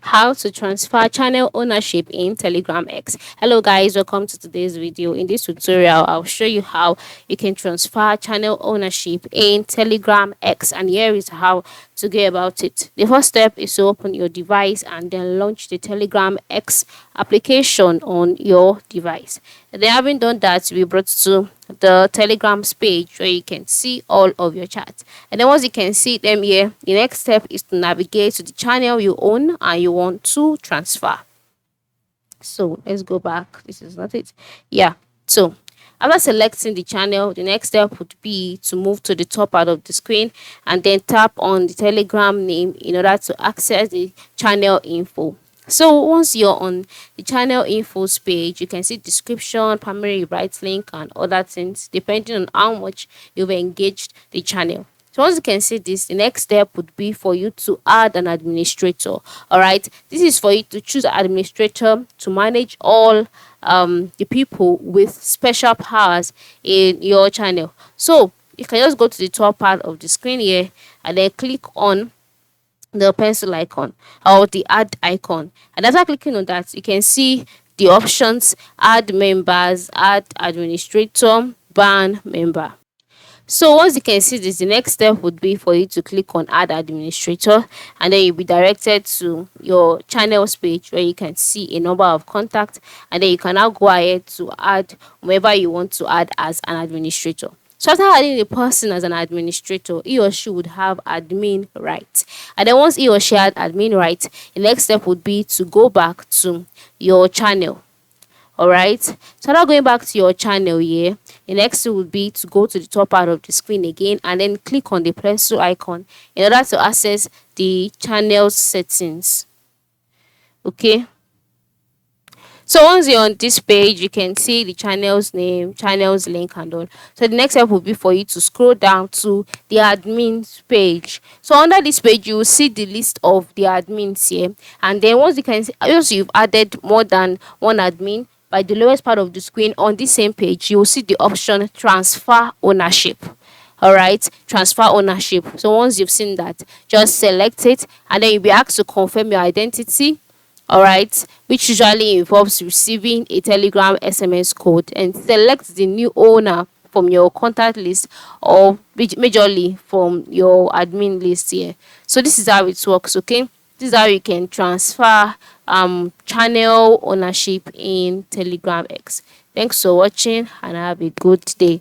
How to transfer channel ownership in Telegram X. Hello guys, welcome to today's video. In this tutorial, I'll show you how you can transfer channel ownership in Telegram X, and here is how to go about it. The first step is to open your device and then launch the Telegram X application on your device. And then having done that, we brought to the Telegrams page where you can see all of your chats. And then once you can see them here, the next step is to navigate to the channel you own and you want to transfer. So let's go back. This is not it. Yeah. So after selecting the channel, the next step would be to move to the top part of the screen and then tap on the Telegram name in order to access the channel info. So once you're on the channel infos page, you can see description, primary right link, and other things depending on how much you've engaged the channel. So once you can see this, the next step would be for you to add an administrator. All right, this is for you to choose an administrator to manage all the people with special powers in your channel. So you can just go to the top part of the screen here and then click on the pencil icon or the add icon, and after clicking on that, you can see the options: add members, add administrator, ban member. So once you can see this, the next step would be for you to click on add administrator, and then you'll be directed to your channels page where you can see a number of contacts, and then you can now go ahead to add whoever you want to add as an administrator. So after adding a person as an administrator, he or she would have admin rights. And then once he or she had admin rights, the next step would be to go back to your channel. Alright. So now going back to your channel here, the next thing would be to go to the top part of the screen again and then click on the pencil icon in order to access the channel settings. Okay. So once you're on this page, you can see the channel's name, channel's link, and all. So the next step will be for you to scroll down to the admins page. So under this page, you will see the list of the admins here. And then once you can see, once you've added more than one admin, by the lowest part of the screen on this same page, you will see the option transfer ownership. All right, transfer ownership. So once you've seen that, just select it and then you'll be asked to confirm your identity. All right, which usually involves receiving a Telegram SMS code, and select the new owner from your contact list or majorly from your admin list here. So this is how it works. Okay, this is how you can transfer channel ownership in Telegram X. Thanks for watching and have a good day.